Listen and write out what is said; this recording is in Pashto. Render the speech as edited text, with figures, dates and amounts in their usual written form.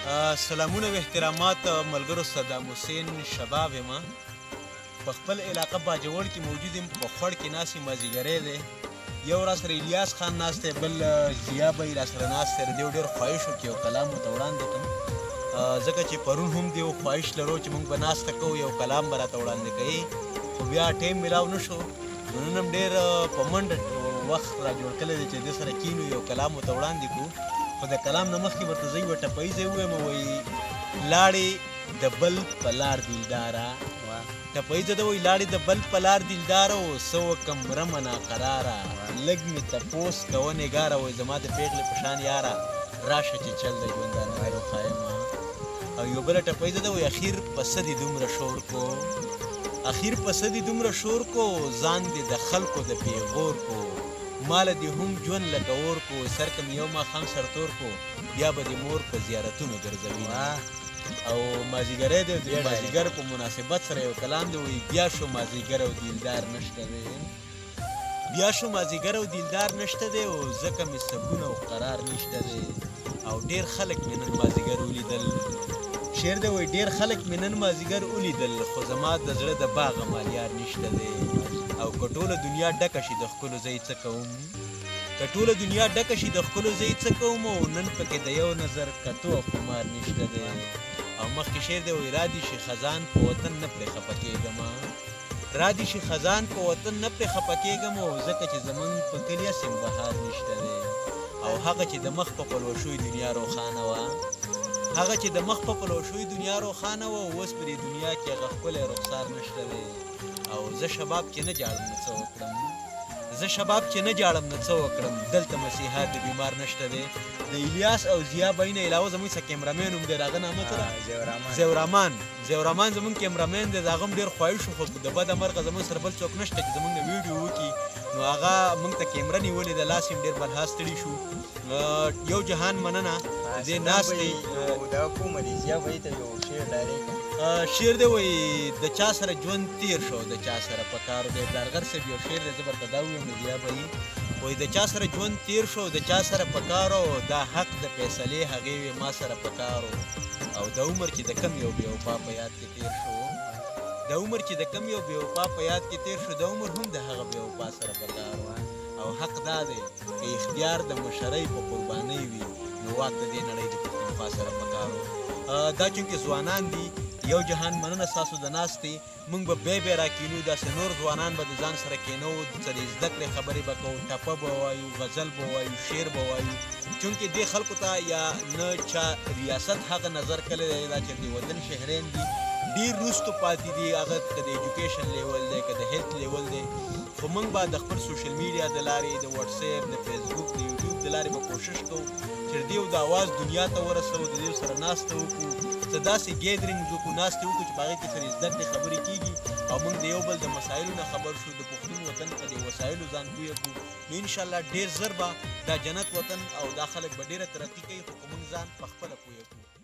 سلامونه و احترامات ملګرو صدام حسین شباب یم په خپل علاقه باجوړ کې موجود یم په خوړ کې ناست یم مازدیګری دی یو راسره الیاس خان ناست دی بل ضیا بی راسره ناست دی د دې ډېر خواهش وکړي یو کلام ورته وړاندې کړم ځکه چې پرون هم دی یو خواهش لرو چې موږ به ناسته کوو یو کلام به راته وړاندې کوي خو بیا ټایم میلاو نه شو نو نن هم ډېر په منډه وخت را جوړ کړی دی چې دې سره کینو یو کلام ورته وړاندې کړو خو د کلام نه مخکې ورته زه یوه ټپیزه ووایم وایي لاړې د بل په لار دلداره ټپیزه ده وایي لاړې د بل په لار دلداره و څه وکړم رمه ناقراره لږ مې تپوس کوه نګاره وایي زما د پېغلې په شان یاره راشه چې چل د ژوندانه مې وښایم او یو بله ټپیزه ده وایي اخیر پسه دې دومره شور کو اخیر پسه دې دومره شور کو ځان دې د خلکو د پیغور کو ماله دې هم ژوند لکه اور کو سر که مې یو ماښام سرتور کو بیا به دې مور په زیارتونو ګرځوي او مازدیګری دی د مازدیګر په مناسبت سره یو کلام دی وایي بیا شو مازدیګر او دیلدار نشته دی بیا شو مازدیګر او دیلدار نشته دی او ځکه مې سکون او قرار نشته دی او ډېر خلک مې نن مازدیګر ولیدل شعر دی وایي ډېر خلک مې نن مازدیګر ولیدل خو زما د زړه د باغ مالیار نشته دی او که ټوله دنیا ډکه شي د ښکلو زه یې څه کوم که ټوله دنیا ډکه شي د ښکلو زه یې څه کوم او نن پکې د یو نظر کتو او خمار نشته دی او مخکې شعر دی وایي را دې شي خزان په وطن نه پرې خفه کېږم را دې شي خزان په وطن نه پرې خفه کېږم او ځکه چې زمونږ په کلي اسیم بهار نشته دی او هغه چې د مخ په پلوشوی دنیا روښانه وه هغه چې د مخ په پلوشوی دنیا روښانه وه اوس په دې دنیا کې هغه ښکلی رخسار نشته دی او زه شباب چې نه جاړم نو څه وکړم زه شباب چې نه جاړم نو څه وکړم دلته مسیحا د بیمار نشته دی د الیاس او ضیا بی نه علاوه زموږ څه کیمرامین هم دی د هغه نامه څه زیورمان زموږ کیمرامین دی د هغه هم ډېر خواهش خو د بده مرغه زموږ سره بل څوک نشته چې زموږ نه ویډیو وکړي نو هغه موږ ته کیمره نیولې ده لاس یې هم ډېر برها ستړي شو یو جهان مننه دې ناست دی دا کومه دی ضیا بی ته یو شعر ډایرکټ شعر دی وایي د چا سره ژوند تیر شو د چا سره په کار دی دارغر صاحب یو شعر دی زه به ورته دا ووایم ضیا بی وایي د چا سره ژوند تیر شو د چا سره په کار دا حق د فیصلې هغې وې ما سره په کار او د عمر چې د کم یو بېوفا په یاد کې تیر شو د عمر چې د کم یو بېوفا په یاد کې تیر شو د عمر هم د هغه بېوفا سره په کار او حق دا دی که اختیار د مشرۍ په قربانۍ وي نو واک د دې نړۍ د پښتونخوا سره په کار دا چونکې ځوانان دي یو جهان مننه ستاسو د ناستې موږ به بیا راکینو داسې نور ځوانان به د ځان سره کینو سره زده کړې خبرې به کوو ټپه به وایو غزل به وایو شعر به وایو چونکې دې خلکو ته یا نه چا ریاست هغه نظر کړی دی دا چې د وطن شهرین دي ډېر وروستو پاتې دي هغه که د ایجوکیشن لیول دی که د هیلث لیول دی خو موږ به د خپل سوشل میډیا د لارې د وټساپ د فیسبوک د یوټیوب د لارې به کوشش کوو چې د دې د اواز دنیا ته ورسوو د دې سره ناسته وکړو څه داسې ګیدرینګ وکړو ناستې وکړو چې په هغې کې سره زده کړې خبرې کېږي او موږ د یو بل د مسایلو نه خبر شو د پښتون وطن په دې وسایلو ځان پویه کړو نو انشاءالله ډېر زر به دا جنت وطن او دا خلک به ډېره ترقي کوي خو که موږ ځان په خپله پویه کړو